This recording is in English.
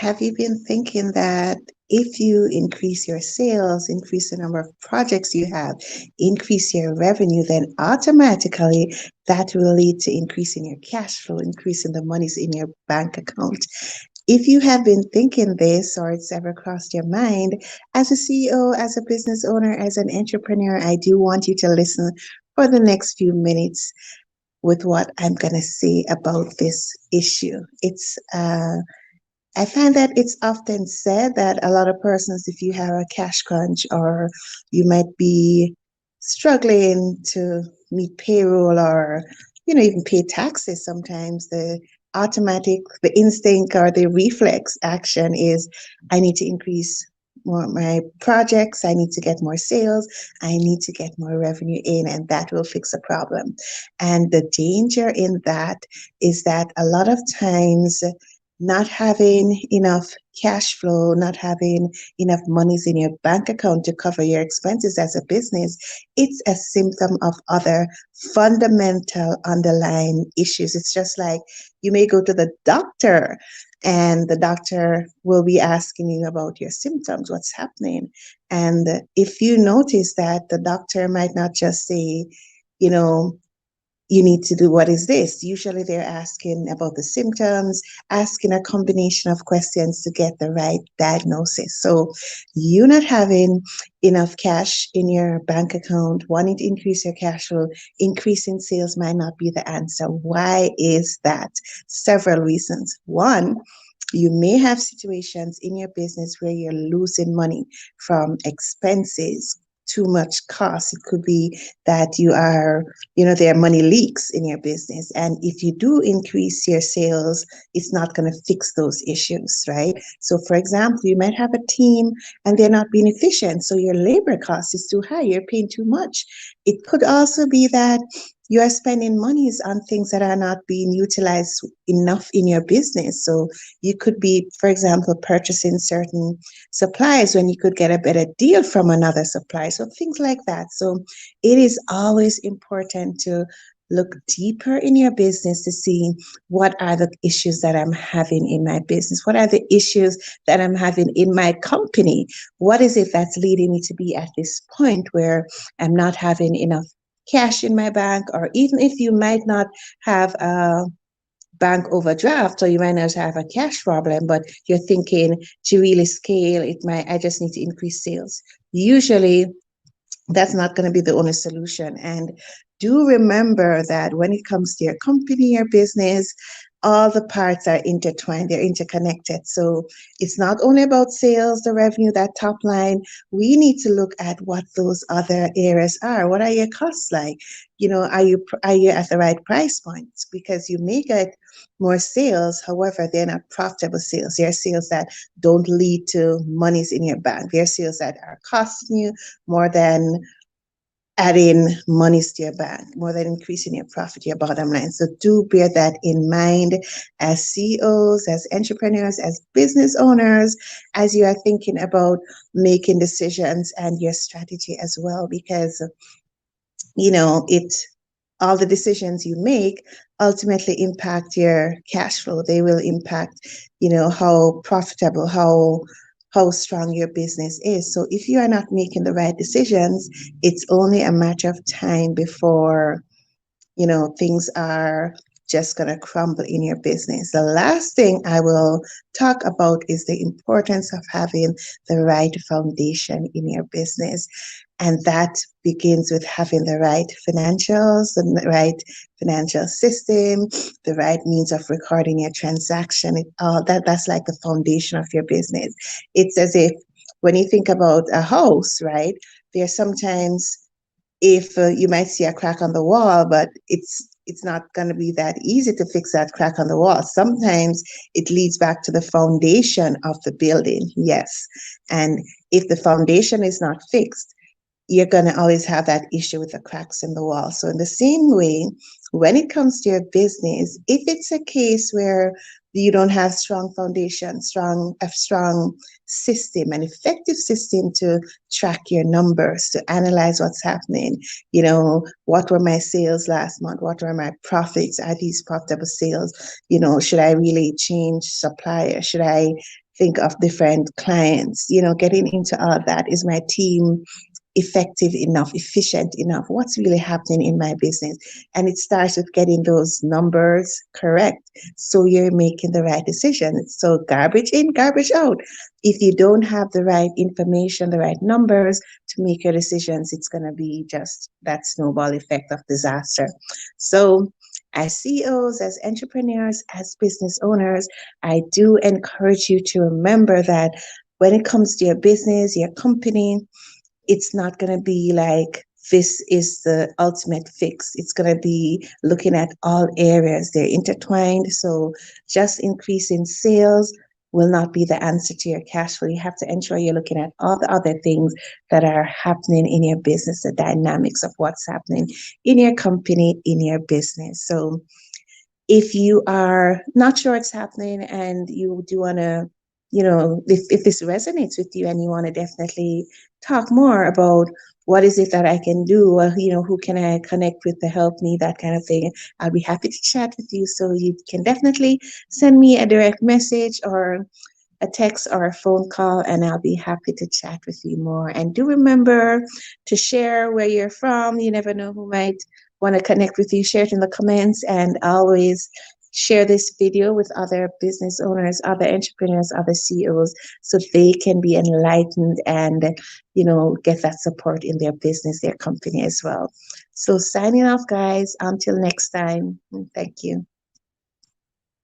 have you been thinking that if you increase your sales, increase the number of projects you have, increase your revenue, then automatically that will lead to increasing your cash flow, increasing the monies in your bank account? If you have been thinking this or it's ever crossed your mind, as a CEO, as a business owner, as an entrepreneur, I do want you to listen for the next few minutes with what I'm going to say about this issue. I find that it's often said that a lot of persons, if you have a cash crunch or you might be struggling to meet payroll or, even pay taxes sometimes, the instinct or the reflex action is, I need to increase more my projects, I need to get more sales, I need to get more revenue in, and that will fix the problem. And the danger in that is that a lot of times not having enough cash flow, not having enough monies in your bank account to cover your expenses as a business, it's a symptom of other fundamental underlying issues. It's just like you may go to the doctor and the doctor will be asking you about your symptoms, what's happening. And if you notice that the doctor might not just say, you know, you need to do what is this? Usually they're asking about the symptoms, asking a combination of questions to get the right diagnosis. So you not having enough cash in your bank account, wanting to increase your cash flow, increasing sales might not be the answer. Why is that? Several reasons. One, you may have situations in your business where you're losing money from expenses, too much cost. It could be that there are money leaks in your business. And if you do increase your sales, it's not going to fix those issues, right? So for example, you might have a team and they're not being efficient. So your labor cost is too high. You're paying too much. It could also be that you are spending monies on things that are not being utilized enough in your business. So you could be, for example, purchasing certain supplies when you could get a better deal from another supplier. So things like that. So it is always important to look deeper in your business to see what are the issues that I'm having in my business? What are the issues that I'm having in my company? What is it that's leading me to be at this point where I'm not having enough cash in my bank? Or even if you might not have a bank overdraft or you might not have a cash problem, but you're thinking to really scale I just need to increase sales. Usually that's not going to be the only solution. And do remember that when it comes to your company, your business, all the parts are intertwined, they're interconnected. So it's not only about sales, the revenue, that top line. We need to look at what those other areas are. What are your costs like? Are you at the right price points? Because you may get more sales, however, they're not profitable sales. They're sales that don't lead to monies in your bank. They're sales that are costing you more than adding monies to your bank, more than increasing your profit, your bottom line. So do bear that in mind as CEOs, as entrepreneurs, as business owners, as you are thinking about making decisions and your strategy as well, because all the decisions you make ultimately impact your cash flow. They will impact, how profitable, how strong your business is. So if you are not making the right decisions, it's only a matter of time before, things are just going to crumble in your business. The last thing I will talk about is the importance of having the right foundation in your business. And that begins with having the right financials, the right financial system, the right means of recording your transaction. That's like the foundation of your business. It's as if when you think about a house, right? There's sometimes if you might see a crack on the wall, but it's not going to be that easy to fix that crack on the wall. Sometimes it leads back to the foundation of the building, yes. And if the foundation is not fixed, you're going to always have that issue with the cracks in the wall. So in the same way, when it comes to your business, if it's a case where you don't have strong foundation, a strong system, an effective system to track your numbers, to analyze what's happening, what were my sales last month? What were my profits? Are these profitable sales? Should I really change supplier? Should I think of different clients, getting into all that. Is my team effective enough, efficient enough? What's really happening in my business? And it starts with getting those numbers correct so you're making the right decision. So garbage in, garbage out. If you don't have the right information, the right numbers to make your decisions, it's going to be just that snowball effect of disaster. So as CEOs, as entrepreneurs, as business owners, I do encourage you to remember that when it comes to your business, your company, it's not going to be like this is the ultimate fix. It's going to be looking at all areas. They're intertwined. So just increasing sales will not be the answer to your cash flow. You have to ensure you're looking at all the other things that are happening in your business, the dynamics of what's happening in your company, in your business. So if you are not sure it's happening and you do want to, if this resonates with you and you want to definitely talk more about what is it that I can do, or, who can I connect with to help me, that kind of thing, I'll be happy to chat with you. So you can definitely send me a direct message or a text or a phone call, and I'll be happy to chat with you more. And do remember to share where you're from. You never know who might want to connect with you. Share it in the comments, and always share this video with other business owners, other entrepreneurs, other CEOs, so they can be enlightened and, get that support in their business, their company as well. So signing off, guys. Until next time. Thank you.